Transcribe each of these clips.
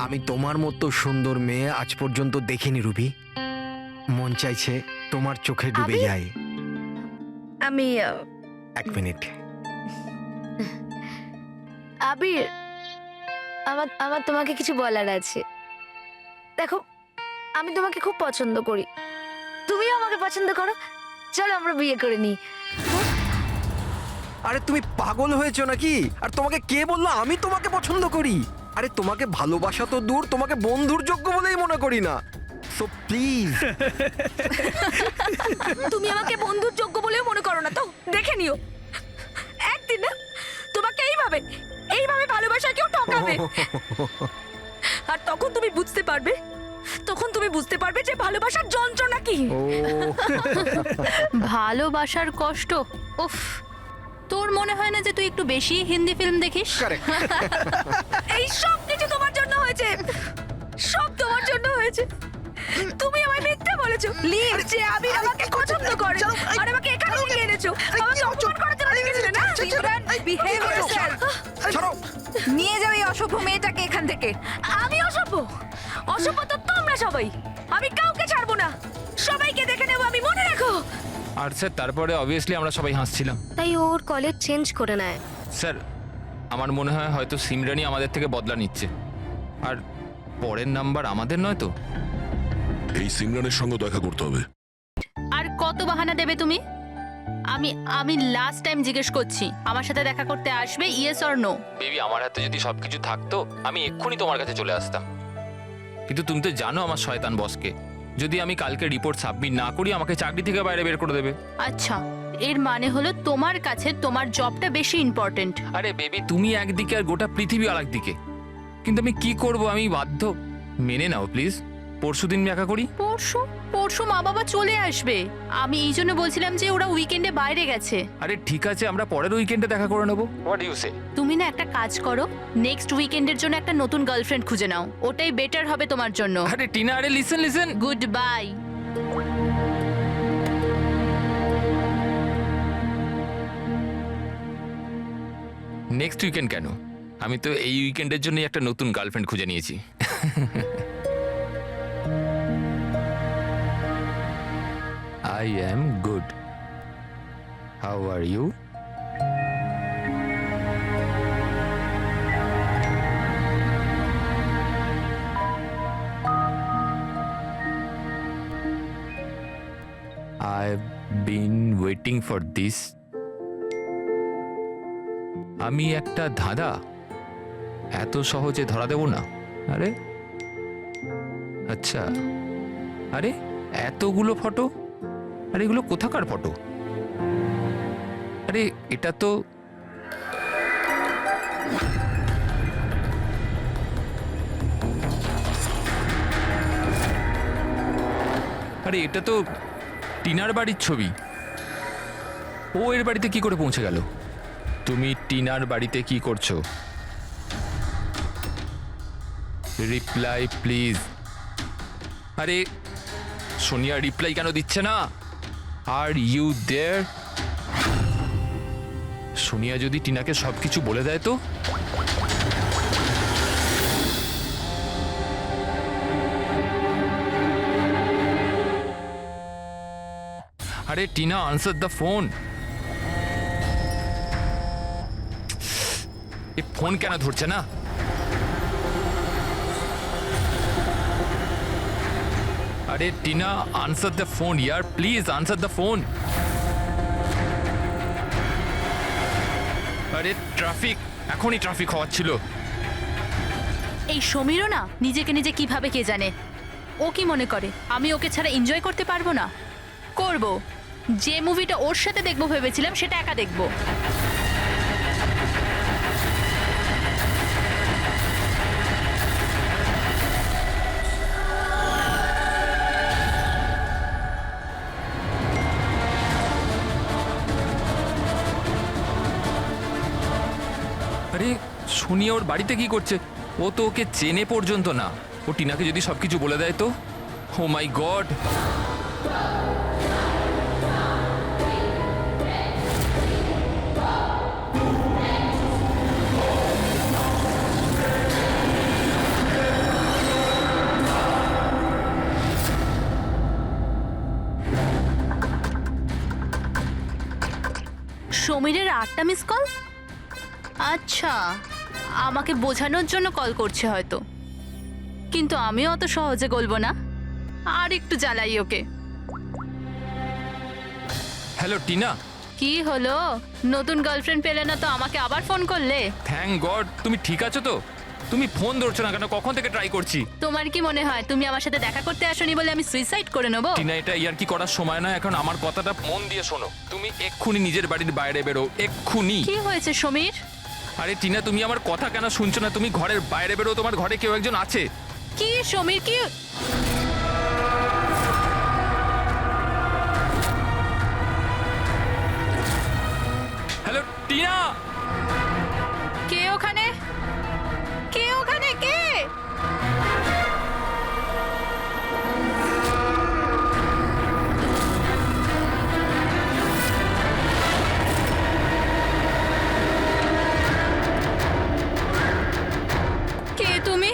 আমি তোমার মতো সুন্দর মেয়ে আজ পর্যন্ত দেখিনি রুবি। মন চাইছে তোমার চোখে ডুবে যাই। আমি এক মিনিট। আবির, আমার আমার তোমাকে কিছু বলার আছে। দেখো, আমি তোমাকে খুব পছন্দ করি, তুমিও আমাকে পছন্দ করো। চলো আমরা বিয়ে করে নিই। আরে তুমি পাগল হয়েছো নাকি? আর তোমাকে কে বললো আমি তোমাকে পছন্দ করি? আরে তোমাকে ভালোবাসা তো দূর, তোমাকে বন্ধুর যোগ্য বলেই মনে করি না। So please. তুমি আমাকে বন্ধুর যোগ্য বলেও মনে করো না তো? দেখে নিও, একদিন না তোমাকে এইভাবে এইভাবে ভালোবাসা কেউ ঠকাবে। আর তখন তুমি বুঝতে পারবে, যে ভালোবাসার যন্ত্রণা কি। ভালোবাসার কষ্ট। উফ, তোর মনে হয় না যে তুই একটু বেশি হিন্দি ফিল্ম দেখিস? এই সব কিছু তোমার জন্য হয়েছে, সব তোমার জন্য হয়েছে। তুমি আমায় মিথ্যে বলেছো লিভ, যে আমি আমাকে পছন্দ করে আর আমাকে এখানে নিয়ে এনেছো। আমাকে অপমান করার জন্য লিখেছিলে না? Simran, behave yourself. ছাড়ো। নিয়ে যাও এই অসভ্য মেয়েটাকে এখান থেকে। আমি অসভ্য? অসভ্য তো তোমরা সবাই। আমি কাউকে ছাড়বো না, সবাইকে দেখে নেবো আমি, মনে রাখো। আর স্যার তারপরে অবভিয়াসলি আমরা সবাই হাসছিলাম। তাই ওর কলেজ চেঞ্জ করে নেয়। স্যার আমার মনে হয় হয়তো সিমরানই আমাদের থেকে বদলা নিচ্ছে, আর পরের নাম্বার আমাদের নয় তো। এই সিমরানের সঙ্গে দেখা করতে হবে। আর কত বাহানা দেবে তুমি? আমি আমি লাস্ট টাইম জিজ্ঞেস করছি, আমার সাথে দেখা করতে আসবে, ইয়েস অর নো? বেবি, আমার হাতে যদি সবকিছু থাকতো আমি এক্ষুনি তোমার কাছে চলে আসতাম, কিন্তু তুমি তো জানো আমার শয়তান বসকে। যদি আমি কালকে রিপোর্ট সাবমিট না করি আমাকে চাকরি থেকে বাইরে বের করে দেবে। আচ্ছা, এর মানে হলো তোমার কাছে তোমার জবটা বেশি ইম্পর্টেন্ট। আরে বেবি, তুমি একদিকে আর গোটা পৃথিবী আর একদিকে, কিন্তু আমি কি করব? আমি বাধ্য। মেনে নাও প্লিজ, পরশুদিন দেখা করি। পরশু? পরশু মা বাবা চলে আসবে। আমি এই জন্য বলছিলাম যে ওরা উইকেন্ডে বাইরে গেছে। আরে ঠিক আছে, আমরা পরের উইকেন্ডে দেখা করে নেবো। হোয়াট ইউ সে? তুমি না একটা কাজ করো, নেক্সট উইকেন্ডের জন্য একটা নতুন গার্লফ্রেন্ড খুঁজে নাও, ওটাই বেটার হবে তোমার জন্য। আরে টিনা, আরে listen listen. Good bye. Next weekend কেন? আমি তো এই উইকেন্ডের জন্য একটা নতুন গার্লফ্রেন্ড খুঁজে নিয়েছি। I am good. How are you? I've been waiting for this. আমি একটা ধাঁধা এত সহজে ধরা দেব না। আরে আচ্ছা, আরে এতগুলো ফটো, আরে এগুলো কোথাকার ফটো? আরে এটা তো আরে এটা তো টিনার বাড়ির ছবি। ও এর বাড়িতে কি করে পৌঁছে গেল? তুমি টিনার বাড়িতে কি করছো? Reply please. আরে সোনিয়া রিপ্লাই কেন দিচ্ছে না? Are you there? সোনিয়া যদি টিনাকে সবকিছু বলে দেয় তো? আরে Tina, answer the phone. A phone কেন ধরছে না? আরে Tina, answer the phone year, please answer the phone. আরে ট্রাফিক, এখনই ট্রাফিক হওয়াচ্ছিল। এই সমীরও না নিজেকে নিজে কিভাবে কে জানে। ও কি মনে করে আমি ওকে ছাড়া এনজয় করতে পারবো না? করব। যে মুভিটা ওর সাথে দেখবো ভেবেছিলাম সেটা একা দেখবো। আরে সোনিয়া ওর বাড়িতে কি করছে? ও তো ওকে চেনে পর্যন্ত না। ও টিনাকে যদি সবকিছু বলে দেয় তো? Oh my God. সমীরের 8টা মিস কল? আচ্ছা, আমাকে বোঝানোর জন্য কল করছে হয়তো, কিন্তু আমিও অত সহজে গলবো না, আর একটু জ্বালাই ওকে। হ্যালো টিনা। কি হলো, নতুন গার্লফ্রেন্ড পেলে না তো আমাকে আবার ফোন করলে? থ্যাংক গড, তুমি ঠিক আছো তো? তুমি ফোন ধরছো না কেন? কখন থেকে ট্রাই করছি। তোমার কি মনে হয় তুমি আমার সাথে দেখা করতে আসোনি বলে আমি সুইসাইড করে নেবো? টিনা, এটা ইয়ার কি করার সময় নয় এখন। আমার কথাটা মন দিয়ে শোনো। তুমি এক্ষুনি নিজের বাড়ির বাইরে বেরো, এক্ষুনি। কি হয়েছে সমীর? আরে টিনা, তুমি আমার কথা কেন শুনছো না? তুমি ঘরের বাইরে বেরো, তোমার ঘরে কেউ একজন আছে। কি সমীর, কি? হ্যালো টিনা। কে ওখানে? কে ওখানে? কে? কে তুমি?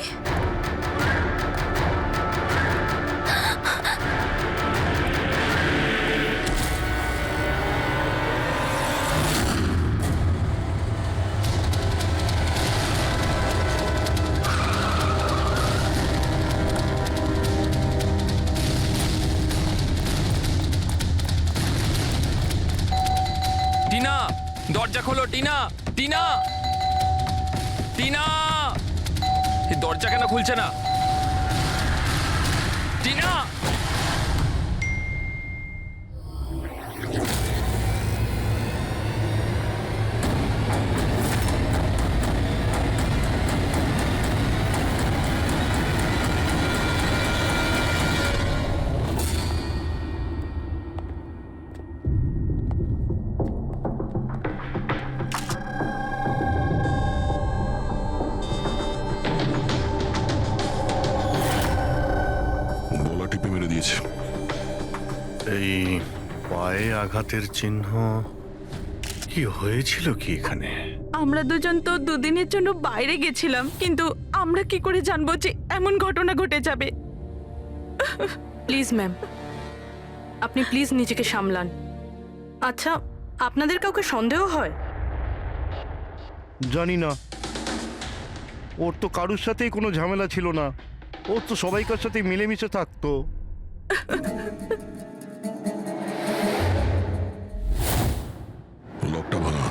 টিনা, দরজা খোলো। টিনা, টিনা, টিনা, এই দরজা কেন খুলছে না? টিনা। গলা টিপে মেরে দিয়েছে। এই পায়ে আঘাতের চিহ্ন, কি হয়েছিল কি এখানে? আমরা দুজন তো দুদিনের জন্য বাইরে গেছিলাম, কিন্তু আমরা কি করে জানবো যে এমন ঘটনা ঘটে যাবে? প্লিজ ম্যাম, আপনি প্লিজ নিজেকে সামলান। আচ্ছা, আপনাদের কাউকে সন্দেহ হয়? জানি না, ওর তো কারুর সাথেই কোনো ঝামেলা ছিল না, ওর তো সবাইকার সাথে মিলেমিশে থাকতো। লকটা ভাঙা,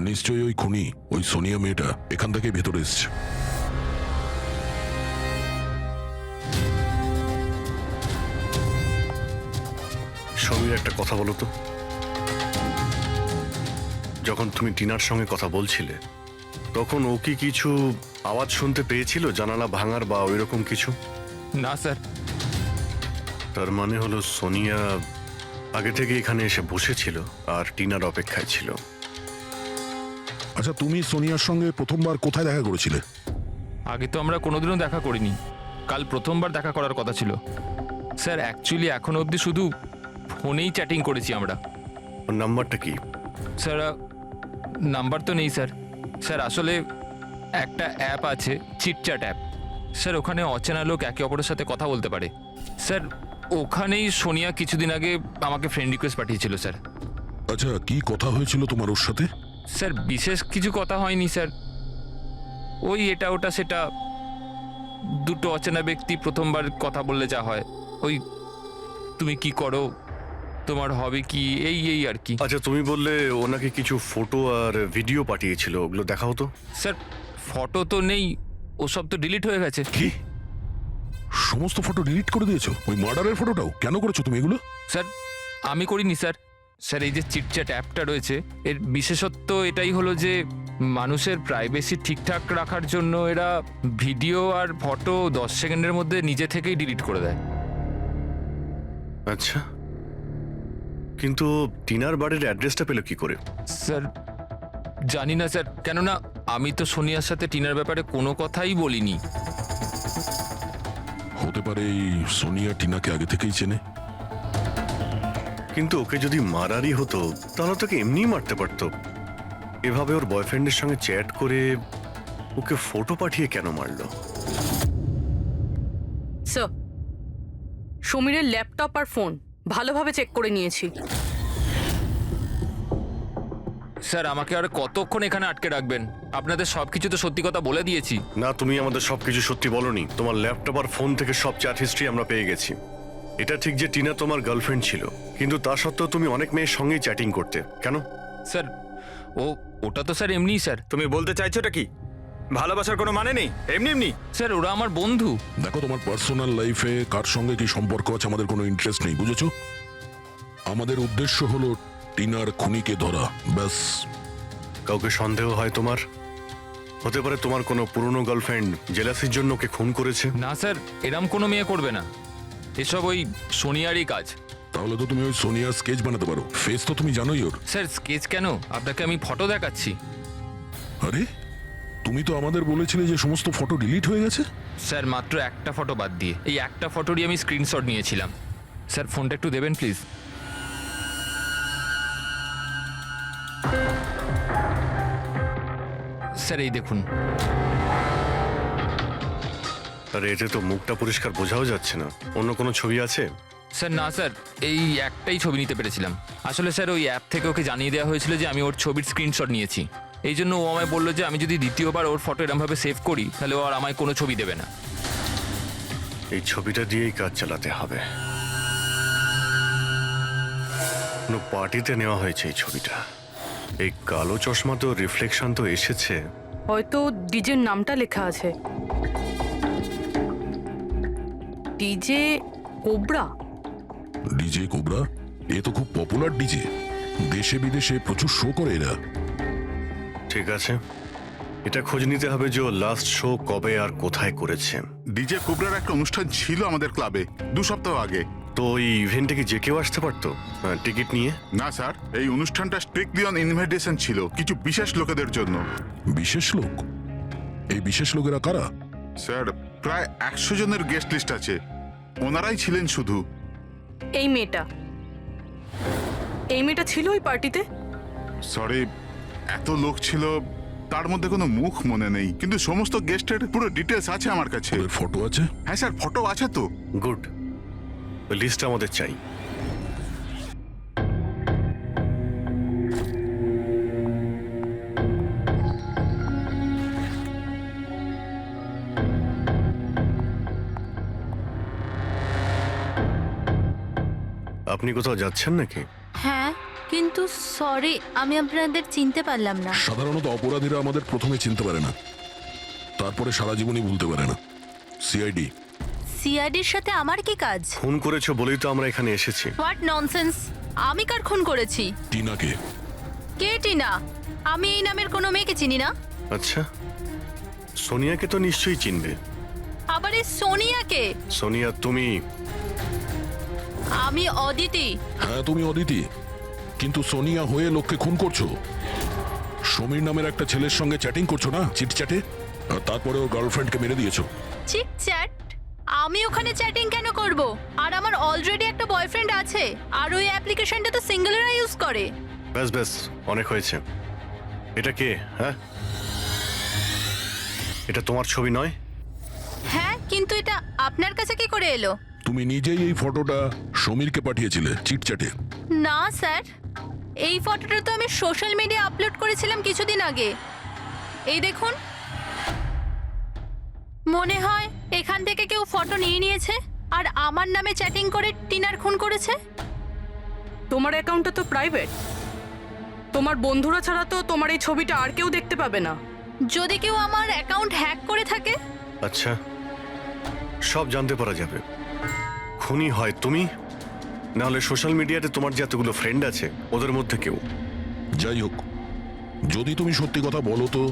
নিশ্চয়ই ওই খুনি, ওই সোনিয়া মেয়েটা এখান থেকে ভেতরে এসছে। সমীর, একটা কথা বলো তো, যখন তুমি টিনার সঙ্গে কথা বলছিলে তখন ও কি কিছু আওয়াজ শুনতে পেয়েছিল, জানালা ভাঙার বা ওইরকম কিছু? না স্যার। তার মানে হলো সোনিয়া আগে থেকে এখানে এসে বসেছিল আর টিনার অপেক্ষায় ছিল। আচ্ছা, তুমি সোনিয়ার সঙ্গে প্রথমবার কোথায় দেখা করেছিলে? আগে তো আমরা কোনোদিনও দেখা করিনি, কাল প্রথমবার দেখা করার কথা ছিল স্যার। অ্যাকচুয়ালি এখনো অবধি শুধু ফোনেই চ্যাটিং করেছি আমরা। ওর নাম্বারটা কি? স্যার, নাম্বার তো নেই স্যার। স্যার আসলে একটা অ্যাপ আছে, চিটচ্যাট অ্যাপ স্যার, ওখানে অচেনা লোক একে অপরের সাথে কথা বলতে পারে স্যার। ওখানেই সোনিয়া কিছুদিন আগে আমাকে ফ্রেন্ড রিকোয়েস্ট পাঠিয়েছিল স্যার। আচ্ছা, কি কথা হয়েছিল তোমার ওর সাথে? স্যার বিশেষ কিছু কথা হয়নি স্যার, ওই এটা ওটা সেটা, দুটো অচেনা ব্যক্তি প্রথমবার কথা বললে যা হয়, ওই তুমি কি করো, তোমার হবে কি, এই এই আর কি। আচ্ছা, তুমি বললে ওনাকে কিছু ফটো আর ভিডিও পাঠিয়েছিল, ওগুলো দেখাও তো। স্যার ফটো তো নেই, ওসব তো ডিলিট হয়ে গেছে। কি সমস্ত ফটো ডিলিট করে দিয়েছো? ওই মার্ডারের ফটোটাও? কেন করেছো তুমি এগুলো? স্যার আমি করিনি স্যার। স্যার এই যে চিটচ্যাট অ্যাপটা রয়েছে, এর বিশেষত্ব এটাই হলো যে মানুষের প্রাইভেসি ঠিকঠাক রাখার জন্য এরা ভিডিও আর ফটো 10 সেকেন্ডের মধ্যে নিজে থেকেই ডিলিট করে দেয়। আচ্ছা, কিন্তু টিনার বাড়ির অ্যাড্রেসটা পেলো কি করে? স্যার জানি না স্যার, কেননা আমি তো সোনিয়ার সাথে টিনার ব্যাপারে কোনো কথাই বলিনি। হতে পারে এই সোনিয়া টিনাকে আগে থেকেই চেনে। কিন্তু ওকে যদি মারারই হতো তাহলে তোকে এমনিই মারতে পারতো। এভাবে ওর বয়ফ্রেন্ডের সঙ্গে চ্যাট করে ওকে ফটো পাঠিয়ে কেন মারলো? স্যার, সমীরের ল্যাপটপ আর ফোন ভালোভাবে চেক করে নিয়েছি। স্যার আমাকে আর কতক্ষণ এখানে আটকে রাখবেন? আপনাদের সবকিছু তো সত্যি কথা বলে দিয়েছি। না, তুমি আমাদের সবকিছু সত্যি বলনি। তোমার ল্যাপটপ আর ফোন থেকে সব চ্যাট হিস্ট্রি আমরা পেয়ে গেছি। এটা ঠিক যে টিনা তোমার গার্লফ্রেন্ড ছিল, কিন্তু তা সত্ত্বেও তুমি অনেক মেয়ের সঙ্গেই চ্যাটিং করতে। কেন? স্যার ওটা তো স্যার এমনিই স্যার। তুমি বলতে চাইছোটা কি? ভালোবাসার কোনো মানে নেই, এমনি এমনি? স্যার ওরা আমার বন্ধু। দেখো, তোমার পার্সোনাল লাইফে কার সঙ্গে কি সম্পর্ক আছে আমাদের কোনো ইন্টারেস্ট নেই, বুঝেছো? আমাদের উদ্দেশ্য হলো টিনার খুনিকে ধরা, ব্যাস। কাউকে সন্দেহ হয় তোমার? হতে পারে তোমার কোনো পুরনো গার্লফ্রেন্ড জেলাসির জন্য ওকে খুন করেছে। না স্যার, এরম কোনো মেয়ে করবে না, এসব ওই সোনিয়ারই কাজ। তাহলে তো তুমি ওই সোনিয়ার স্কেচ বানাতে পারো, ফেস তো তুমি জানোই ওর। স্যার স্কেচ কেন, আপনাকে আমি ফটো দেখাচ্ছি। আরে, তুমি তো আমাদের বলেছিলে যে সমস্ত ফটো ডিলিট হয়ে গেছে। স্যার মাত্র একটা ফটো বাদ দিয়ে, এই একটা ফটোরই আমি স্ক্রিনশট নিয়েছিলাম। স্যার ফোনটা একটু দেবেন প্লিজ। স্যার এই দেখুন। আর এতে তো মুখটা পরিষ্কার বোঝাও যাচ্ছে না। অন্য কোনো ছবি আছে? স্যার না স্যার, এই একটাই ছবি নিতে পেরেছিলাম। আসলে স্যার ওই অ্যাপ থেকে ওকে জানিয়ে দেওয়া হয়েছিল যে আমি ওর ছবির স্ক্রিনশট নিয়েছি। এই জন্য ও আমায় বললো যে আমি যদি দ্বিতীয়বার ওর ফটো এরমভাবে সেভ করি তাহলে ও আর আমায় কোনো ছবি দেবে না। এই ছবিটা দিয়েই কাজ চালাতে হবে। কোনো পার্টিতে নেওয়া হয়েছে এই ছবিটা। এই কালো চশমা তো রিফ্লেকশন তো এসেছে। হয়তো ডিজের নামটা লেখা আছে, ডিজে কোবরা। DJ Cobra? এ তো খুব পপুলার ডিজে, দেশে বিদেশে প্রচুর শো করে এরা। ঠিক আছে, এটা খোঁজ নিতে হবে যে লাস্ট শো কবে আর কোথায় করেছে। ডিজে কোবরার একটা অনুষ্ঠান ছিল আমাদের ক্লাবে 2 সপ্তাহ আগে। তো এই ইভেন্টে কি যে কেউ আসতে পারতো টিকিট নিয়ে? না স্যার, এই অনুষ্ঠানটা স্ট্রিক্টলি অন ইনভাইটেশন ছিল, কিছু বিশেষ লোকেদের জন্য। বিশেষ লোক? এই বিশেষ লোকেরা কারা? স্যার প্রায় 100 জনের গেস্ট লিস্ট আছে, ওনারাই ছিলেন শুধু। এই মেয়েটা ছিল ওই পার্টিতে? সরি, এত লোক ছিল, তার মধ্যে কোনো মুখ মনে নেই, কিন্তু সমস্ত গেস্টের পুরো ডিটেলস আছে আমার কাছে। ওদের ফটো আছে? হ্যাঁ স্যার, ফটো আছে তো। গুড, ওই লিস্টটা আমাদের চাই। আপনি কোথাও যাচ্ছেন নাকি? হ্যাঁ, কিন্তু সরি, আমি আপনাদের চিনতে পারলাম না। সাধারণত অপরাধীরা আমাদের প্রথমে চিনতে পারে না, তারপরে সারা জীবনই ভুলতে পারে না। সিআইডি। সিআইডির সাথে আমার কি কাজ? খুন করেছো বলেই তো আমরা এখানে এসেছি। What nonsense! আমি কার খুন করেছি? টিনাকে। কে টিনা? আমি এই নামের কোনো মেয়েকে চিনি না। আচ্ছা, সোনিয়াকে তো নিশ্চয়ই চিনবে। আবার এই সোনিয়াকে? সোনিয়া তুমি? আমি অদিতি। হ্যাঁ তুমি অদিতি, কিন্তু সোনিয়া হয়ে লোককে খুন করছো। সমীর নামের একটা ছেলের সঙ্গে চ্যাটিং করছো না, চিটচ্যাটে, আর তারপরে ওর গার্লফ্রেন্ডকে মেরে দিয়েছো। Cheat chat? আমি ওখানে চ্যাটিং কেন করব? আর আমার অলরেডি একটা বয়ফ্রেন্ড আছে, আর ওই অ্যাপ্লিকেশনটা তো সিঙ্গেলরা ইউজ করে। ব্যাস ব্যাস, অনেক হয়েছে। এটা কে? হ্যাঁ, এটা তোমার ছবি নয়? হ্যাঁ, কিন্তু এটা আপনার কাছে কি করে এলো? তুমি নিজেই এই ফটোটা সমীরকে পাঠিয়েছিলে চিটচ্যাটে। না স্যার, এই ফটোটা তো আমি সোশ্যাল মিডিয়া আপলোড করেছিলাম কিছুদিন আগে। এই দেখুন, মনে হয় এখান থেকে কেউ ফটো নিয়ে নিয়েছে আর আমার নামে চ্যাটিং করে টিনার খুন করেছে। তোমার অ্যাকাউন্টটা তো প্রাইভেট, তোমার বন্ধুরা ছাড়া তো তোমার এই ছবিটা আর কেউ দেখতে পাবে না। যদি কেউ আমার অ্যাকাউন্ট হ্যাক করে থাকে? আচ্ছা, সব জানতে পারা যাবে। খুনি হয় তুমি, না হলে সোশ্যাল মিডিয়াতে তোমার যে এতগুলো ফ্রেন্ড আছে ওদের মধ্যে কেউ। যাই হোক, যদি তুমি সত্যি কথা বলো তো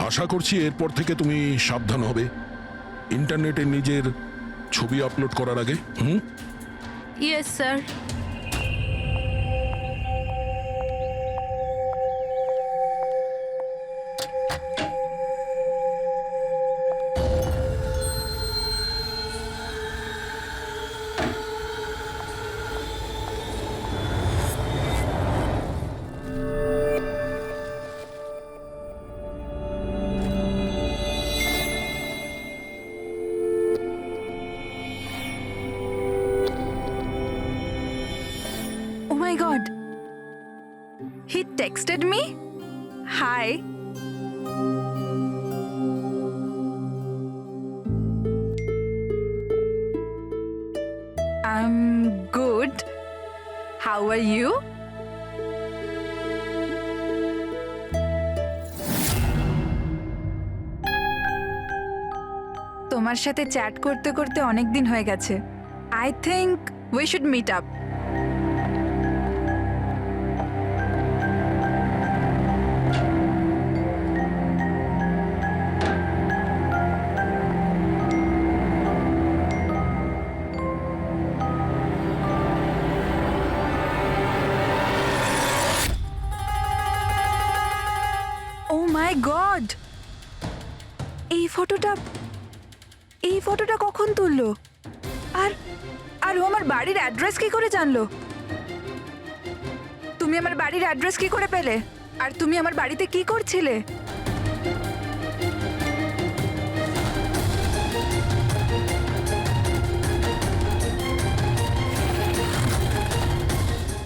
আশা করছি এরপর থেকে তুমি সাবধান হবে ইন্টারনেটে নিজের ছবি আপলোড করার আগে। Yes sir. Oh my god, He texted me. Hi. I'm good. How are you? তোমার সাথে চ্যাট করতে করতে অনেক দিন হয়ে গেছে। I think we should meet up. Oh my god! এই ফটোটা কখন তুললো? আর ও আমার বাড়ির অ্যাড্রেস কি করে জানলো? তুমি আমার বাড়ির অ্যাড্রেস কি করে পেলে? আর তুমি আমার বাড়িতে কি করছিলে?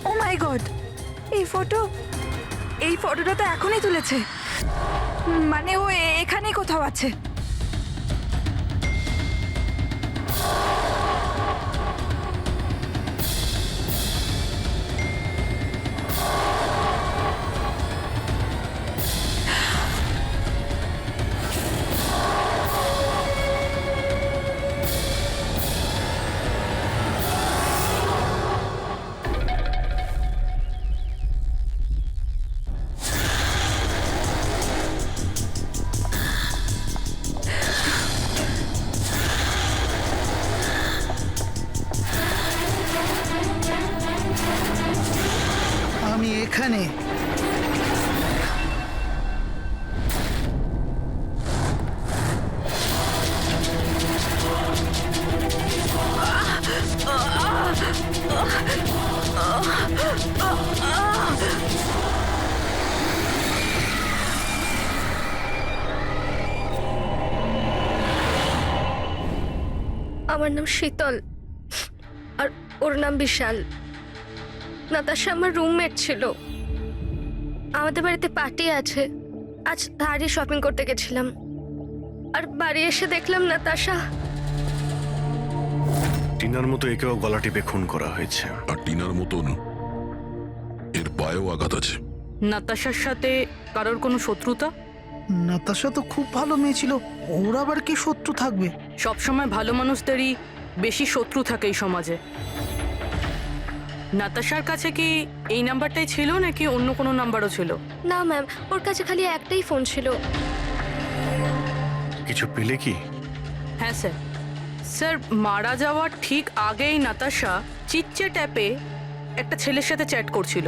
ও মাই গড! এই ফটোটা তো এখনই তুলেছে। মানে ও এখানেই কোথাও আছে। আমি এখানে। আমার নাম শীতল আর ওর নাম বিশাল। নাতাশা আমার রুমমেট ছিল। আমাদের বাড়িতে পার্টি আছে, আজ ধারে শপিং করতে গেছিলাম আর বাড়ি এসে দেখলাম নাতাশা। টিনার মতো একেও গলা টিপে খুন করা হয়েছে। আর টিনার মতন এর পায়েও আঘাত আছে। নাতাশার সাথে কারোর কোনো শত্রুতা? নাতাশা তো খুব ভালো মেয়ে ছিল, ওর আবার কি শত্রু থাকবে? সবসময় ভালো মানুষদেরই বেশি শত্রু থাকে এই সমাজে। নাতাশার কাছে কি এই নাম্বারটাই ছিল নাকি অন্য কোনো নাম্বারও ছিল? না ম্যাম, ওর কাছে খালি একটাই ফোন ছিল। কিছু পেলে কি? হ্যাঁ স্যার। স্যার, মারা যাওয়ার ঠিক আগেই নাতাশা চিটচ্যাট অ্যাপে একটা ছেলের সাথে চ্যাট করছিল।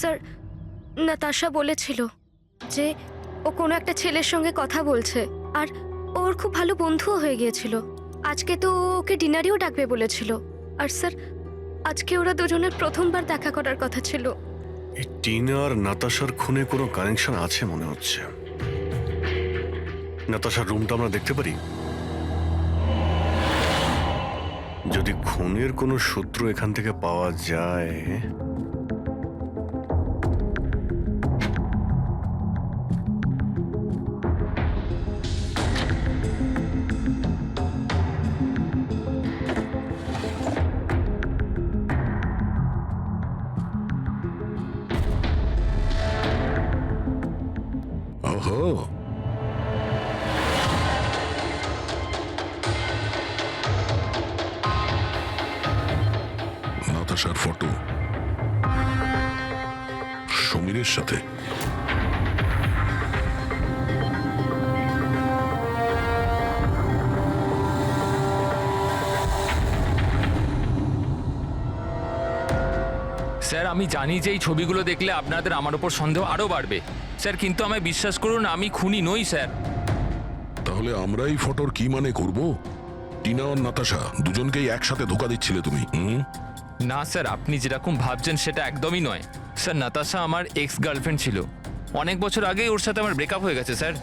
স্যার, নাতাশা বলেছিল যে ও কোনো একটা ছেলের সঙ্গে কথা বলছে আর ওর খুব ভালো বন্ধুও হয়ে গিয়েছিল। আজকে তো ওকে ডিনারেও ডাকবে বলেছিল। আর স্যার, আজকে ওরা দুজনের প্রথমবার দেখা করার কথা ছিল। এই টিনা আর নাতাশার খুনে কোনো কানেকশন আছে মনে হচ্ছে। নাতাশার রুমটা আমরা দেখতে পারি? যদি খুনের কোনো সূত্র এখান থেকে পাওয়া যায়। ওহো, নাতাশার ফটো সমীরের সাথে। স্যার, আমি জানি যে এই ছবিগুলো দেখলে আপনাদের আমার ওপর সন্দেহ আরও বাড়বে স্যার, কিন্তু আমায় বিশ্বাস করুন, আমি খুনি নই স্যার। তাহলে আমরা এই ফটোর কি মানে করব? টিনা আর নাতাশা দুজনকেই একসাথে ধোকা দিচ্ছিলে তুমি? না স্যার, আপনি যেরকম ভাবছেন সেটা একদমই নয় স্যার। নাতাশা আমার এক্স গার্লফ্রেন্ড ছিল। অনেক বছর আগেই ওর সাথে আমার ব্রেকআপ হয়ে গেছে স্যার।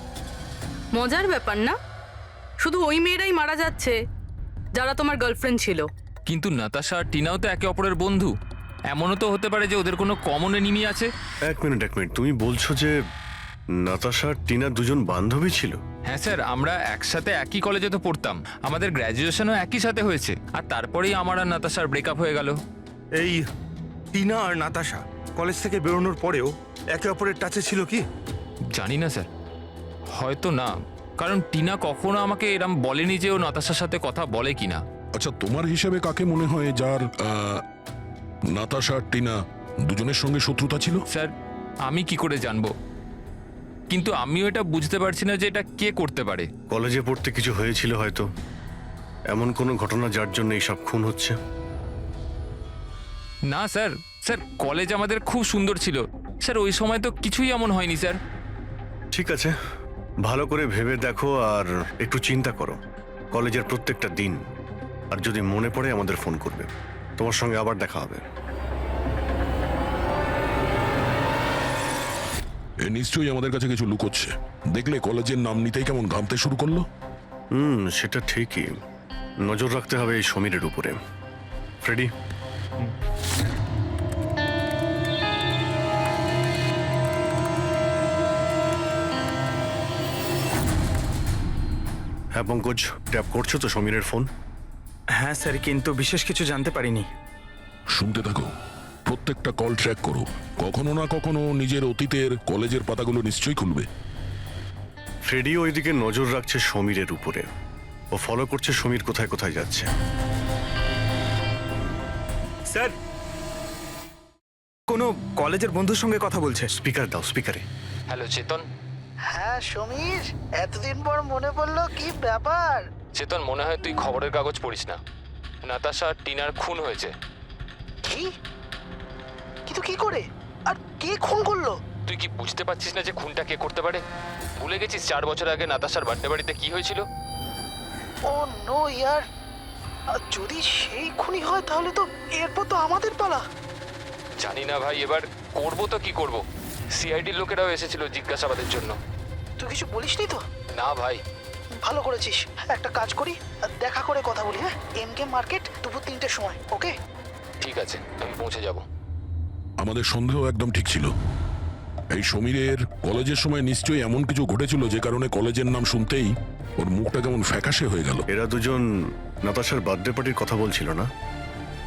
মজার ব্যাপার না? শুধু ওই মেয়েরাই মারা যাচ্ছে যারা তোমার গার্লফ্রেন্ড ছিল। কিন্তু নাতাশা আর টিনাও তো একে অপরের বন্ধু। এমনও তো হতে পারে যে ওদের কোনো কমন এনিমি আছে। এক মিনিট তুমি বলছো যে নাতাশা আর টিনা দুজন বান্ধবী ছিল? হ্যাঁ স্যার, আমরা একসাথে একই কলেজে তো পড়তাম, আমাদের গ্র্যাজুয়েশনও একই সাথে হয়েছে, আর তারপরেই আমার আর নাতাশার ব্রেকআপ হয়ে গেল। এই টিনা আর নাতাশা কলেজ থেকে বেরোনোর পরেও একে অপরের টাচে ছিল কি? জানি না স্যার, হয়তো না, কারণ টিনা কখনো আমাকে এরম বলেনি যে ও নাতাশার সাথে কথা বলে কিনা। আচ্ছা, তোমার হিসাবে কাকে মনে হয় যার নাতাশা আর টিনা দুজনের সঙ্গে শত্রুতা ছিল? স্যার আমি কি করে জানবো, কিন্তু আমিও এটা বুঝতে পারছি না যে এটা কে করতে পারে। কলেজে পড়তে কিছু হয়েছিল হয়তো, এমন কোনো ঘটনা যার জন্য এইসব খুন হচ্ছে। না স্যার, স্যার কলেজ আমাদের খুব সুন্দর ছিল স্যার, ওই সময় তো কিছুই এমন হয়নি স্যার। ঠিক আছে, ভালো করে ভেবে দেখো আর একটু চিন্তা করো কলেজের প্রত্যেকটা দিন, আর যদি মনে পড়ে আমাদের ফোন করবে। তোমার সঙ্গে আবার দেখা হবে। এ নিশ্চয়ই আমাদের কাছে কিছু লুকোচ্ছে। দেখলে কলেজের নাম নিতেই কেমন ঘামতে শুরু করলো। সেটা ঠিকই, নজর রাখতে হবে এই সমীরের উপরে। ফ্রেডি, হ্যাঁ পঙ্কজ, ট্যাপ করছো তো সমীরের ফোন? হ্যাঁ স্যার, কিন্তু বিশেষ কিছু জানতে পারিনি। শুনতে থাকো, প্রত্যেকটা কল ট্র্যাক করো। কখনো না কখনো নিজের অতীতের কলেজের পাতাগুলো নিশ্চয়ই খুলবে। ফ্রেডি ওইদিকে নজর রাখছে সমীরের উপরে, ও ফলো করছে সমীর কোথায় কোথায় যাচ্ছে। স্যার, কোনো কলেজের বন্ধুর সঙ্গে কথা বলছে। স্পিকার দাও, স্পিকারে। হ্যালো চেতন। হ্যাঁ সমীর, এতদিন পর মনে পড়লো, কি ব্যাপার? চেতন, মনে হয় তুই খবরের কাগজ পড়িস না, নাতাশা আর টিনার খুন হয়েছে। কি? কিন্তু কি করে আর কে খুন করলো? তুই কি বুঝতে পারছিস না যে খুনটা কে করতে পারে? ভুলে গেছিস 4 বছর আগে নাতাশার বার্থডে বাড়িতে কি হয়েছিল? ও নো ইয়ার, যদি সেই খুনি হয় তাহলে তো এরপর তো আমাদের পালা। জানি না ভাই, এবার করবো তো কি করব। সিআইডির লোকেরাও এসেছিল জিজ্ঞাসাবাদের জন্য। তুই কিছু বলিসনি তো? না ভাই। ভালো করেছিস, একটা কাজ করি, দেখা করে কথা বলি। হ্যাঁ, এমকে মার্কেট দুপুর 3টের সময়, ওকে? ঠিক আছে, আমি পৌঁছে যাব। আমাদের সন্দেহ একদম ঠিক ছিল। এই সমীরের কলেজের সময় নিশ্চয়ই এমন কিছু ঘটেছিল যে কারণে কলেজের নাম শুনতেই ওর মুখটা কেমন ফ্যাকাশে হয়ে গেল। এরা দুজন নাতাশার বার্থডে পার্টির কথা বলছিল না?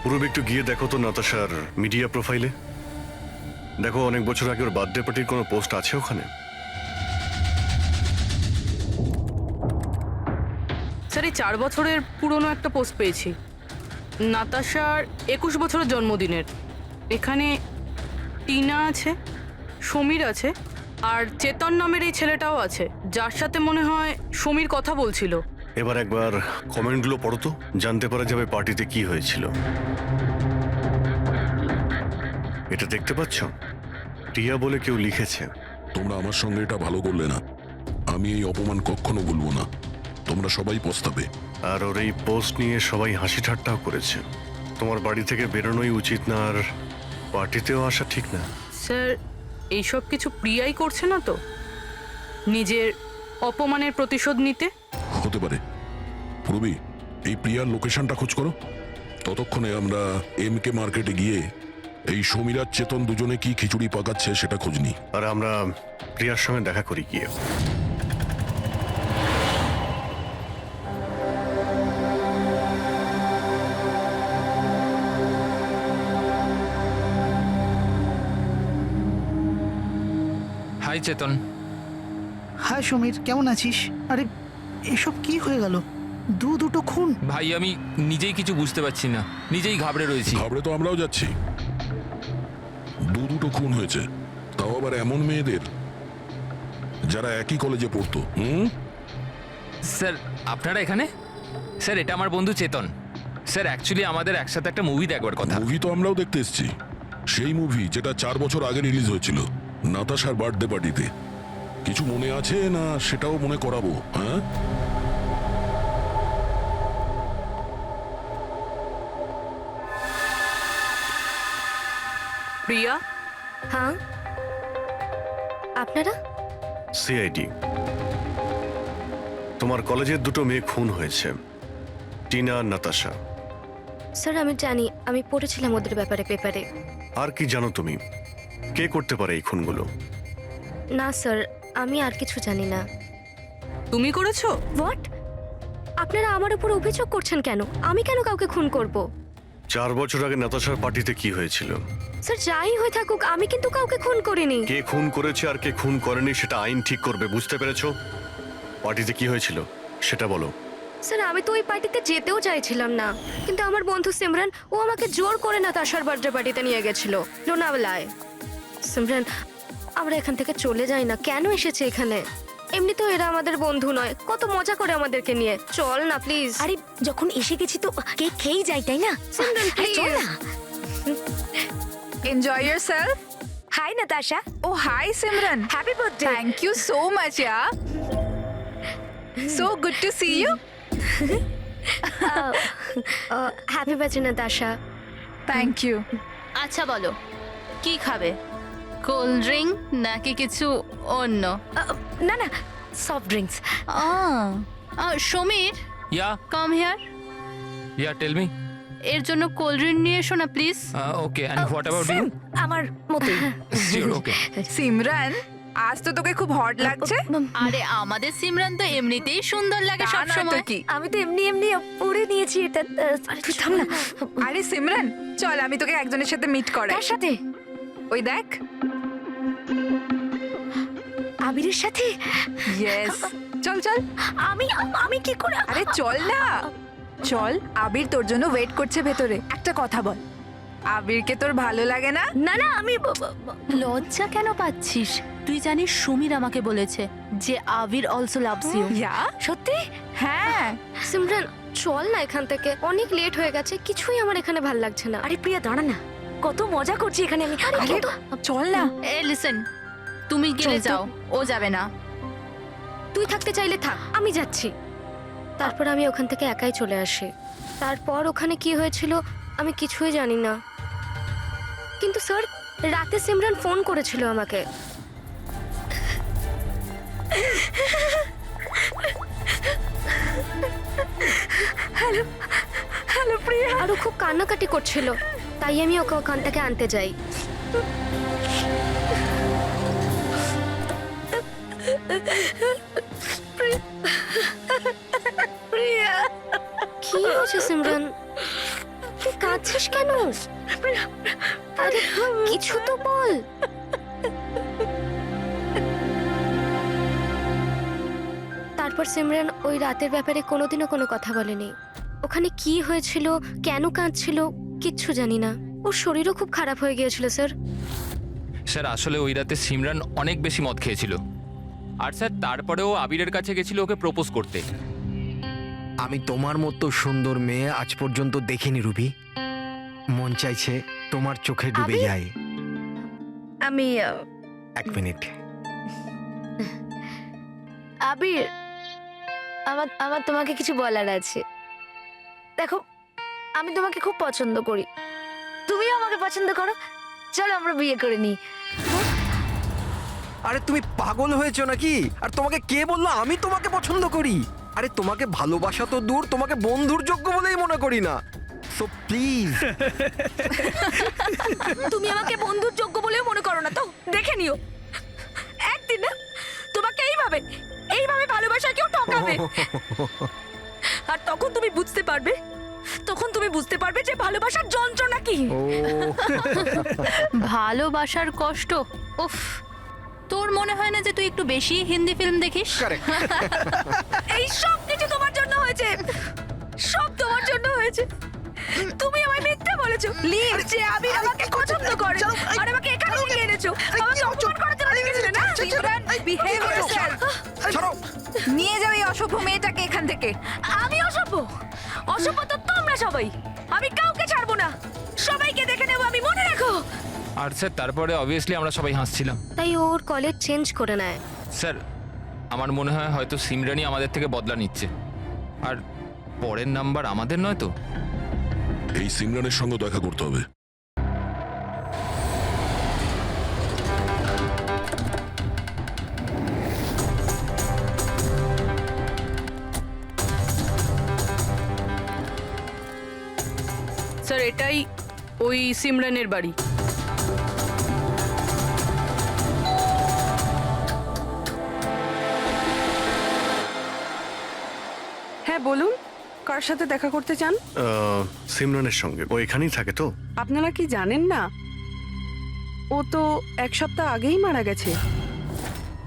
পুরো একটু গিয়ে দেখো তো নাতাশার মিডিয়া প্রোফাইলে। দেখো অনেক বছর আগে ওর বার্থডে পার্টির কোনো পোস্ট আছে ওখানে? স্যার, এই 4 বছরের পুরনো একটা পোস্ট পেয়েছি, নাতাশার 21 বছরের জন্মদিনের। এখানে টিনা আছে, সমীর আছে, আর চেতন নামের এই ছেলেটাও আছে, যার সাথে মনে হয় সমীর কথা বলছিল। এবার একবার কমেন্টগুলো পড়ো তো, জানতে পারা যাবে পার্টিতে কি হয়েছিল। এটা দেখতে পাচ্ছ? টিয়া বলে কেউ লিখেছে। তোমরা আমার সঙ্গে এটা ভালো করলে না। আমি এই অপমান কখনো ভুলবো না। তোমরা সবাই পস্তাবে। আর ওর এই পোস্ট নিয়ে সবাই হাসি ঠাট্টাও করেছে। তোমার বাড়ি থেকে বেরোনোই উচিত না, আর পার্টিতেও আসা ঠিক না। স্যার, এইসব কিছু প্রিয়াই করছে না তো, নিজের অপমানের প্রতিশোধ নিতে? হতে পারে। পূর্বী, এই প্রিয়ার লোকেশনটা খোঁজ করো। ততক্ষণে আমরা এমকে মার্কেটে গিয়ে এই সমীর আর চেতন দুজনে কি খিচুড়ি পাকাচ্ছে সেটা খোঁজ নিই। আর আমরা প্রিয়ার সঙ্গে দেখা করি গিয়ে। হাই চেতন। হাই সমীর, কেমন আছিস? আরে এসব কি হয়ে গেল? দুটো খুন। ভাই আমি নিজেই কিছু বুঝতে পারছি না, নিজেই ঘাবড়ে রয়েছি। ঘাবড়ে তো আমরাও যাচ্ছি। দুটো খুন হয়েছে, তাও আবার এমন মেয়েদের যারা একই কলেজে পড়তো। স্যার আপনারা এখানে? স্যার এটা আমার বন্ধু চেতন। স্যার অ্যাকচুয়ালি আমাদের একসাথে একটা মুভি দেখবার কথা। মুভি তো আমরাও দেখতে এসেছি, সেই মুভি যেটা 4 বছর আগে রিলিজ হয়েছিল নাতাশার বার্থডে পার্টিতে। কিছু মনে আছে না সেটাও মনে করাবো? হ্যাঁ, প্রিয়া? হ্যাঁ, আপনারা? সিআইডি। তোমার কলেজের দুটো মেয়ে খুন হয়েছে, টিনা আর নাতাশা। স্যার আমি জানি, আমি পড়েছিলাম ওদের ব্যাপারে পেপারে। আর কি জানো তুমি? কে করতে পারে এই খুনগুলো? না স্যার, আমি আর কিছু জানি না। তুমি করেছো? হোয়াট? আপনারা আমার উপর অভিযোগ করছেন কেন? আমি কেন কাউকে খুন করব? 4 বছর আগে নাতাশার পার্টিতে কি হয়েছিল? স্যার যাই হয়ে থাকুক, আমি কিন্তু কাউকে খুন করিনি। কে খুন করেছে আর কে খুন করেনি সেটা আইন ঠিক করবে, বুঝতে পেরেছো? পার্টিতে কি হয়েছিল সেটা বলো। স্যার আমি তো ওই পার্টিতে যেতেও চাইছিলাম না, কিন্তু আমার বন্ধু সিমরান ও আমাকে জোর করে নাতাশার বার্থডে পার্টিতে নিয়ে গেছিল লোনাওয়ালায়। সিমরান, আমরা এখান থেকে চলে যাই না, কেন এসেছে এখানে? এমনি তো এরা আমাদের বন্ধু নয়, কত মজা করে আমাদেরকে নিয়ে। চল না প্লিজ। আরে যখন এসে গেছি তো কেক খেয়েই যাই, তাই না? সিমরান আরে চল প্লিজ। না। Enjoy yourself. Hi Natasha. Oh hi Simran, happy birthday. Thank you so much yeah. So good to see you. Happy birthday Natasha. Thank you. আচ্ছা বলো, কি খাবে? কোল্ড ড্রিঙ্ক নাকি কিছু অন্য? না না, soft drinks. Sameer, yeah come here. Yeah tell me. এর জন্য কোল্ড ড্রিঙ্ক নিয়ে এসো না please. Okay, and what about you? আমার মতোই। শিওর, ওকে। সিমরান, আজ তো তোকে খুব হট লাগছে। আরে আমাদের সিমরান তো এমনিতেই সুন্দর লাগে তা সব নয় তো সময়। কি? আমি তো এমনি এমনি পরে নিয়েছি এটা। আরে তুই থাম না। আরে সিমরান, চল আমি তোকে একজনের সাথে মিট করাই। কার সাথে? ওই দেখ। আবিরের সাথে? ইয়েস, চল চল। আমি কি করে? আরে চল না, চল। আবির তোর জন্য ওয়েট করছে ভেতরে। একটা কথা বল, আবিরকে তোর ভালো লাগে না? না না, আমি লজ্জা কেন পাচ্ছিস? তুই জানিস সমীর আমাকে বলেছে যে আবির অলসো লাভস ইউ। ইয়া, সত্যি? হ্যাঁ। সিমরান চল না এখান থেকে, অনেক লেট হয়ে গেছে, কিছুই আমার এখানে ভাল লাগছে না। আরে প্রিয়া দাঁড়া না, কত মজা করছি এখানে আমি। আরে চল না। এ লিসেন, তুমি গেলে চল তো। যাও, ও যাবে না। তুই থাকতে চাইলে থাক, আমি যাচ্ছি। তারপর আমি ওখান থেকে একাই চলে আসি। তারপর ওখানে কি হয়েছিল আমি কিছুই জানি না, কিন্তু স্যার রাতে সিমরান ফোন করেছিল আমাকে। হ্যালো হ্যালো প্রিয়া। আর ও খুব কান্নাকাটি করছিল, তাই আমি ওকে ওখান থেকে আনতে যাই। প্রিয়া, কি হয়েছে সিমরান? তুই কাঁদছিস কেন? আরে কিছু তো বল। তারপর সিমরান ওই রাতের ব্যাপারে কোনোদিনও কোনো কথা বলেনি। ওখানে কি হয়েছিল, কেন কাঁদছিল, কিচ্ছু জানি না। ওর শরীরও খুব খারাপ হয়ে গিয়েছিল স্যার। স্যার আসলে ওই রাতে সিমরান অনেক বেশি মদ খেয়েছিল, আর স্যার তারপরেও আবিরের কাছে গেছিল ওকে প্রপোজ করতে। আমি তোমার মতো সুন্দর মেয়ে আজ পর্যন্ত দেখিনি রুবি। মন চাইছে তোমার চোখে ডুবে আবির? যায়। আমি 1 মিনিট। আবির, আমার তোমাকে কিছু বলার আছে। দেখো, আমি তোমাকে খুব পছন্দ করি, তুমিও আমাকে পছন্দ করো, চলো আমরা বিয়ে করে নিই। আরে তুমি পাগল হয়েছো নাকি? আর তোমাকে কে বললো আমি তোমাকে পছন্দ করি? আরে তোমাকে ভালোবাসা তো দূর, তোমাকে বন্ধুর যোগ্য বলেই মনে করি না। So please. তুমি আমাকে বন্ধুর যোগ্য বলেও মনে করো না তো? দেখে নিও, একদিন না তোমাকে এইভাবে এইভাবে ভালোবাসা কেউ ঠকাবে। আর তখন তুমি বুঝতে পারবে, যে ভালোবাসার যন্ত্রণা কি। ভালোবাসার কষ্ট, উফ। তোর মনে হয় না যে তুই একটু বেশি হিন্দি ফিল্ম দেখিস? এই সব কিছু তোমার জন্য হয়েছে, সব তোমার জন্য হয়েছে। তুমি আমায় মিথ্যা বলেছো, লিভ যে আবির আমাকে পছন্দ করে, আর আমাকে এখানে নিয়ে এনেছো। আমাকে অপমান করার জন্য লিখেছিলে না? Simran, behave yourself. নিয়ে যাও এই অসভ্য মেয়েটাকে এখান থেকে। আমি অসভ্য? অসভ্য তো তোমরা সবাই। আমি কাউকে ছাড়বো না, সবাইকে দেখে নেবো আমি, মনে রাখো। আর স্যার তারপরে অবভিয়াসলি আমরা সবাই হাসছিলাম। তাই ওর কলেজ চেঞ্জ করে নেয়। স্যার আমার মনে হয় হয়তো সিমরানই আমাদের থেকে বদলা নিচ্ছে, আর পরের নাম্বার আমাদের নয় তো। এই সিমরানের সঙ্গে দেখা করতে হবে। স্যার এটাই ওই সিমরানের বাড়ি। হ্যাঁ বলুন, কার সাথে দেখা করতে চান? সিমরানের সঙ্গে। ও এখানেই থাকে তো? আপনারা কি জানেন না, ও তো 1 সপ্তাহ আগেই মারা গেছে।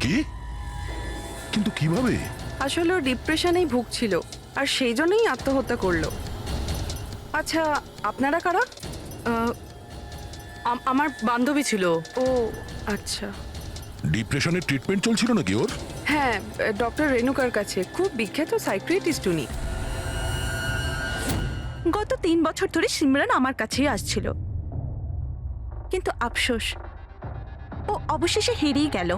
কি? কিন্তু কিভাবে? আসলে ও ডিপ্রেশনেই ভুগছিল আর সেই জন্যই আত্মহত্যা করলো। আচ্ছা, আপনারা কারা? আমার বান্ধবী ছিল। ও আচ্ছা। ডিপ্রেশনের ট্রিটমেন্ট চলছিল নাকি ওর? হ্যাঁ, ডক্টর রেণুকার কাছে। খুব বিখ্যাত সাইকিয়াট্রিস্ট উনি। গত 3 বছর ধরে সিমরান আমার কাছেই আসছিল, কিন্তু আফসোস ও অবশেষে হেরিয়ে গেল।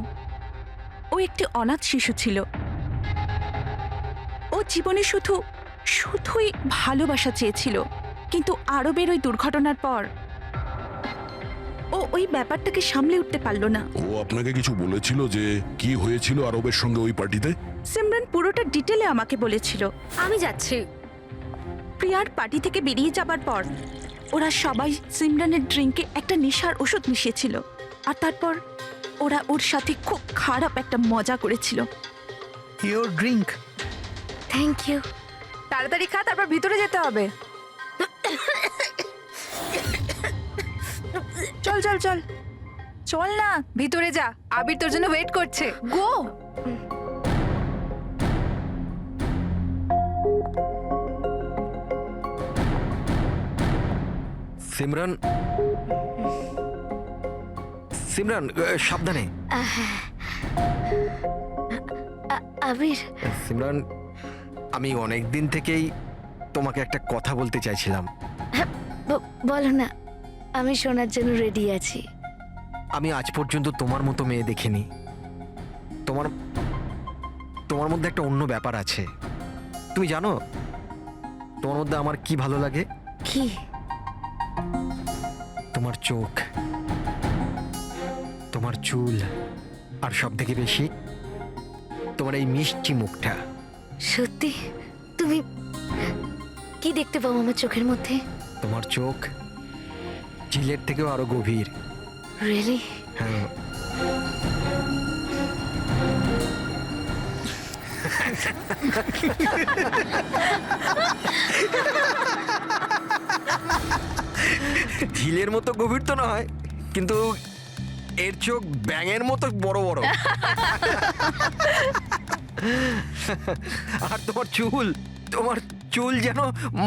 ও একটি অনাথ শিশু ছিল। ও জীবনে শুধুই ভালোবাসা চেয়েছিল, কিন্তু আরবের ওই দুর্ঘটনার পর ও ওই ব্যাপারটাকে সামলে উঠতে পারল না। ও আপনাকে কিছু বলেছিল যে কি হয়েছিল আরবের সঙ্গে ওই পার্টিতে? সিমরান পুরোটা ডিটেলে আমাকে বলেছিল। আমি যাচ্ছি। প্রিয়ার পার্টি থেকে বেরিয়ে যাবার পর ওরা সবাই সিমরানের ড্রিঙ্কে একটা নেশার ওষুধ মিশিয়েছিল, আর তারপর ওরা ওর সাথে খুব খারাপ একটা মজা করেছিল। Your drink. Thank you. তাড়াতাড়ি খা, তারপর ভিতরে যেতে হবে। চল চল চল চল না, ভিতরে যা, আবির তোর জন্য ওয়েট করছে। গো। সিমরান, সিমরান সাবধানে। আবির, সিমরান, আমি অনেক দিন থেকেই তোমাকে একটা কথা বলতে চাইছিলাম। বলো না, আমি শোনার জন্য রেডি আছি। আমি আজ পর্যন্ত তোমার মতো মেয়ে দেখিনি। তোমার মধ্যে একটা অন্য ব্যাপার আছে। তুমি জানো তোমার মধ্যে আমার কি ভালো লাগে? কি? তোমার চোখ, তোমার চুল, আর সব থেকে বেশি তোমার এই মিষ্টি মুখটা। সত্যি? তুমি কি দেখতে পাও আমার চোখের মধ্যে? তোমার চোখ ঝিলের থেকেও আরো গভীর। রিয়েলি? হ্যাঁ। ঝিলের মতো গভীর তো নয়, কিন্তু এর চোখ ব্যাঙের মতো বড় বড়। আর তোমার চুল যেন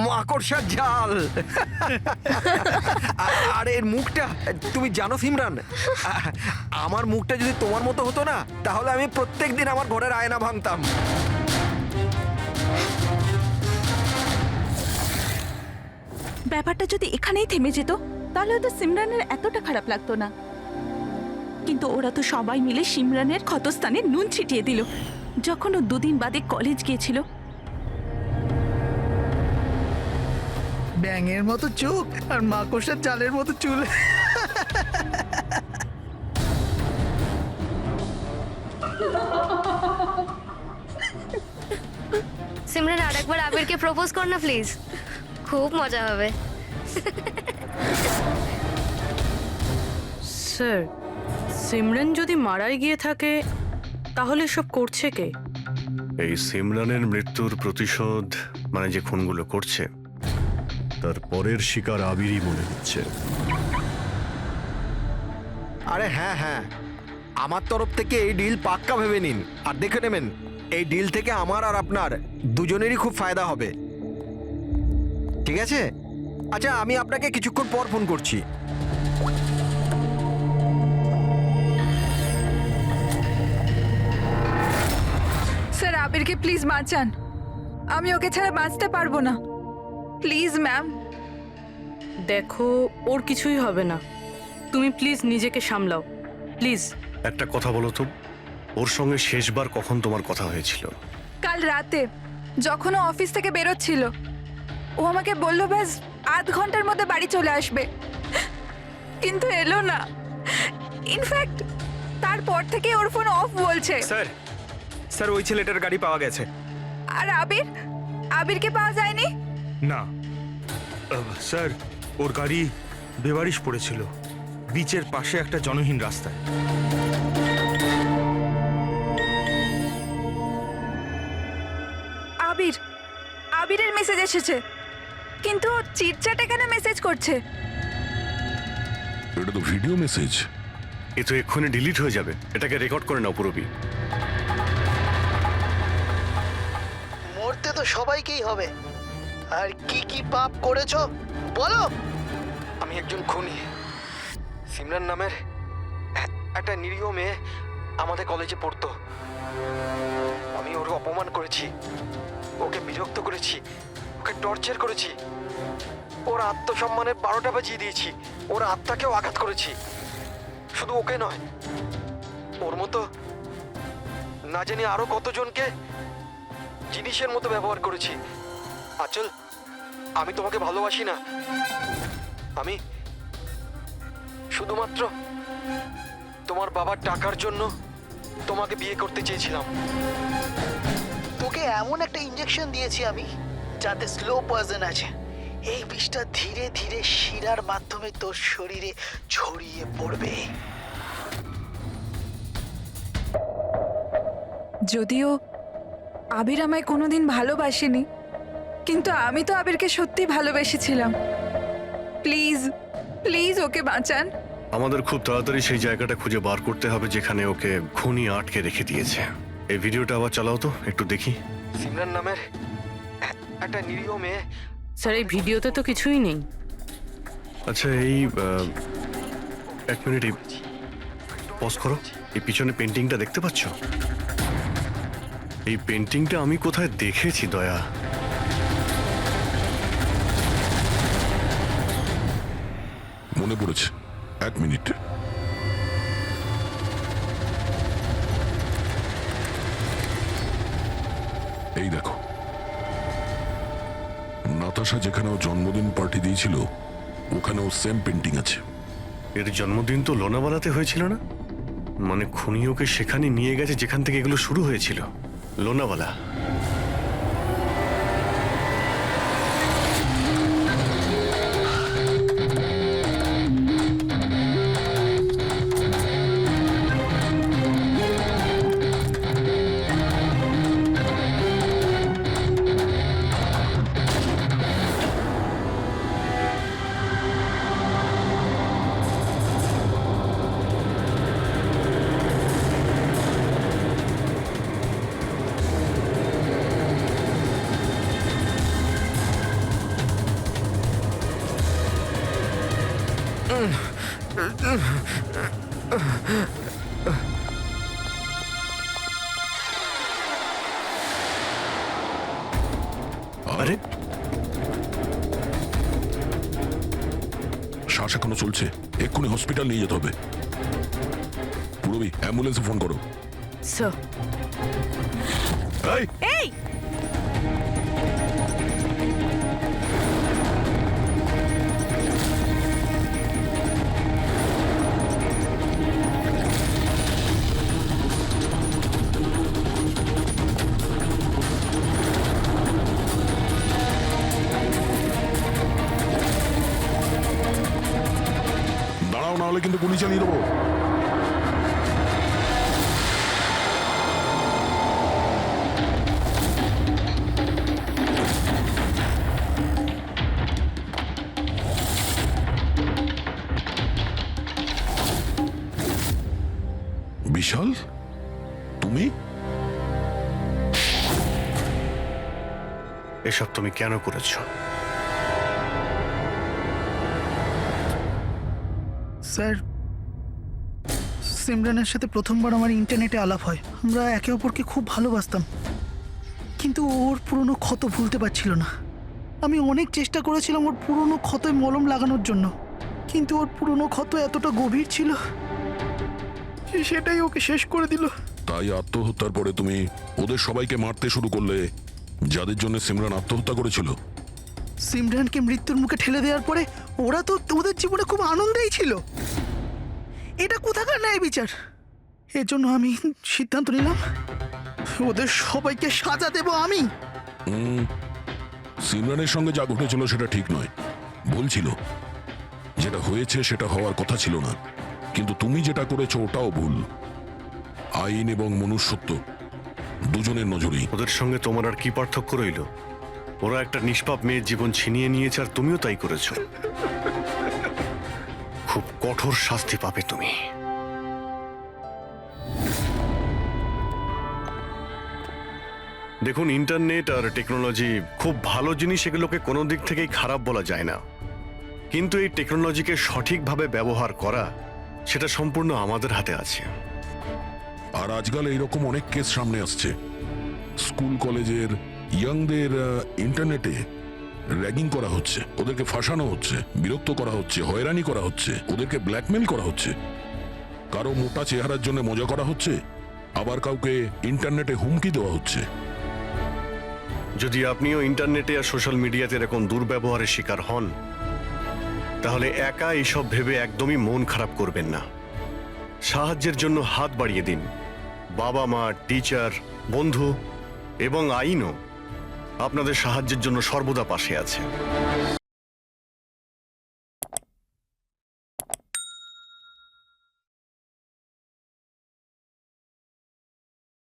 মাকড়সার জাল। আর এর মুখটা, তুমি জানো সিমরান, আমার মুখটা যদি তোমার মতো হতো না, তাহলে আমি প্রত্যেকদিন আমার ঘরের আয়না ভাঙতাম। ব্যাপারটা যদি এখানেই থেমে যেত তাহলে তো সিমরানের এতটা খারাপ লাগতো না, কিন্তু ওরা তো সবাই মিলে সিমরানের ক্ষতস্থানে নুন ছিটিয়ে দিল যখন ও 2 দিন বাদে কলেজ গিয়েছিল। ব্যাঙের মতো চোখ আর মাকড়সার জালের মতো চুল। সিমরান, আরেকবার আবিরকে প্রপোজ কর না প্লিজ, খুব মজা হবে। স্যার, সিমরান যদি মারাই গিয়ে থাকে তাহলে সব করছে কে? এই সিমরানের মৃত্যুর প্রতিশোধ, মানে যে খুনগুলো করছে, তার পরের শিকার আবিরই মনে হচ্ছে। আরে হ্যাঁ হ্যাঁ, আমার তরফ থেকে এই ডিল পাক্কা ভেবে নিন, আর দেখে নেবেন এই ডিল থেকে আমার আর আপনার দুজনেরই খুব ফায়দা হবে। ঠিক আছে? আচ্ছা, আমি আপনাকে কিছুক্ষণ পর ফোন করছি। স্যার, আবিরকে প্লিজ বাঁচান, আমি ওকে ছাড়া বাঁচতে পারবো না। Please ma'am. দেখো, ওর কিছুই হবে না, তুমি প্লিজ নিজেকে সামলাও, প্লিজ। একটা কথা বলো তো, ওর সঙ্গে শেষবার কখন তোমার কথা হয়েছিল? কাল রাতে, যখন ও অফিস থেকে বেরোচ্ছিল। ও আমাকে বলল ব্যাস আধ ঘন্টার মধ্যে বাড়ি চলে আসবে, কিন্তু এলো না। ইনফ্যাক্ট তারপর থেকে ওর ফোন অফ বলছে। স্যার ওই ছেলেটার গাড়ি পাওয়া গেছে। আর আবিরকে পাওয়া যায়নি? না স্যার, ওর গাড়ি বেবারিশ পড়েছিল বিচের পাশে একটা জনহীন রাস্তায়। আবিরের মেসেজ এসেছে, কিন্তু চিটচ্যাটে কেন মেসেজ করছে? এটা তো ভিডিও মেসেজ। এ তো এক্ষুনি ডিলিট হয়ে যাবে, এটাকে রেকর্ড করে নাও পুরবি। মরতে তো সবাইকেই হবে, আর কি কি পাপ করেছো বলো। আমি একজন খুনি। সিমরান নামের একটা নিরীহ মেয়ে আমাদের কলেজে পড়তো। আমি ওর অপমান করেছি, ওকে বিরক্ত করেছি, ওকে টর্চার করেছি, ওর আত্মসম্মানের 12টা বাজিয়ে দিয়েছি, ওর আত্মাকেও আঘাত করেছি। শুধু ওকে নয়, ওর মতো না জানি আরো কতজনকে জিনিসের মতো ব্যবহার করেছি। আচল, আমি তোমাকে ভালোবাসি না। আমি শুধুমাত্র তোমার বাবার টাকার জন্য তোমাকে বিয়ে করতে চেয়েছিলাম। তোকে এমন একটা ইঞ্জেকশন দিয়েছি আমি, যাতে স্লো পয়জন আছে। এই বিষটা ধীরে ধীরে শিরার মাধ্যমে তোর শরীরে ছড়িয়ে পড়বে। যদিও আবির আমায় কোনোদিন ভালোবাসেনি, কিন্তু আমি তো আবিরকে সত্যি ভালোবেসেছিলাম। প্লিজ প্লিজ ওকে বাঁচান। আমাদের খুব তাড়াতাড়ি সেই জায়গাটা খুঁজে বার করতে হবে যেখানে ওকে খুনি আটকে রেখে দিয়েছে। এই ভিডিওটা আবার চালাও তো, একটু দেখি। সিমরান নামের একটা নিরীহ মেয়ে। স্যার এই ভিডিওতে তো কিছুই নেই। আচ্ছা, এই 1 মিনিট পজ করো। এই পিছনে পেন্টিংটা দেখতে পাচ্ছ? এই পেন্টিংটা আমি কোথায় দেখেছি দয়া। মনে পড়েছে, 1 মিনিট। এই দেখো, নাতাশা যেখানেও জন্মদিন পার্টি দিয়েছিল ওখানেও সেম পেন্টিং আছে। এর জন্মদিন তো লোনাওয়ালাতে হয়েছিল না? মানে খুনি ওকে সেখানে নিয়ে গেছে যেখান থেকে এগুলো শুরু হয়েছিল, লোনাওয়ালা। আরে শ্বাস এখনো চলছে, এক্ষুনি হসপিটাল নিয়ে যেতে হবে। পুরবি, অ্যাম্বুলেন্সে ফোন করো। স্যার এই এই দাঁড়াও, না হলে কিন্তু গুলি চালিয়ে দেবো। বিশাল, তুমি? এসব তুমি কেন করেছো? স্যার, সিমরানের সাথে প্রথমবার আমার ইন্টারনেটে আলাপ হয়। আমরা একে অপরকে খুব ভালোবাসতাম, কিন্তু ওর পুরনো ক্ষত ভুলতে পারছিল না। আমি অনেক চেষ্টা করেছিলাম ওর পুরনো ক্ষতয় মলম লাগানোর জন্য, কিন্তু ওর পুরনো ক্ষত এতটা গভীর ছিল, সেটাই ওকে শেষ করে দিল। তাই আত্মহত্যার পরে তুমি ওদের সবাইকে মারতে শুরু করলে, যাদের জন্য সিমরান আত্মহত্যা করেছিল। সিমরানকে মৃত্যুর মুখে ঠেলে দেওয়ার পরে ওরা তো ওদের জীবনে খুব আনন্দেই ছিল। এটা কোথাকার ন্যায় বিচার? এর জন্য আমি সিদ্ধান্ত নিলাম ওদের সবাইকে সাজা দেব আমি। সিমরানের সঙ্গে যা ঘটেছিল সেটা ঠিক নয়, ভুল ছিল। যেটা হয়েছে সেটা হওয়ার কথা ছিল না, কিন্তু তুমি যেটা করেছো ওটাও ভুল। আইন এবং মনুষ্যত্ব দুজনের নজরেই। ওদের সঙ্গে তোমার আর কি পার্থক্য রইল? ওরা একটা নিষ্পাপ মেয়ের জীবন ছিনিয়ে নিয়েছে আর তুমিও তাই করেছো। খুব কঠোর শাস্তি পাবে তুমি। দেখুন, ইন্টারনেট আর টেকনোলজি খুব ভালো জিনিস, এগুলোকে কোনো দিক থেকেই খারাপ বলা যায় না, কিন্তু এই টেকনোলজিকে সঠিকভাবে ব্যবহার করা সেটা সম্পূর্ণ আমাদের হাতে আছে। আর আজকাল এইরকম অনেক কেস সামনে আসছে। স্কুল কলেজের ইয়াংদের ইন্টারনেটে র্যাগিং করা হচ্ছে, ওদেরকে ফাঁসানো হচ্ছে, বিরক্ত করা হচ্ছে, হয়রানি করা হচ্ছে, ওদেরকে ব্ল্যাকমেল করা হচ্ছে। কারো মোটা চেহারার জন্য মজা করা হচ্ছে, আবার কাউকে ইন্টারনেটে হুমকি দেওয়া হচ্ছে। যদি আপনিও ইন্টারনেটে আর সোশ্যাল মিডিয়াতে এরকম দুর্ব্যবহারের শিকার হন, তাহলে একা এইসব ভেবে একদমই মন খারাপ করবেন না। সাহায্যের জন্য হাত বাড়িয়ে দিন। বাবা মা, টিচার, বন্ধু এবং আইনও আপনাদের সাহায্যের জন্য সর্বদা পাশে আছে।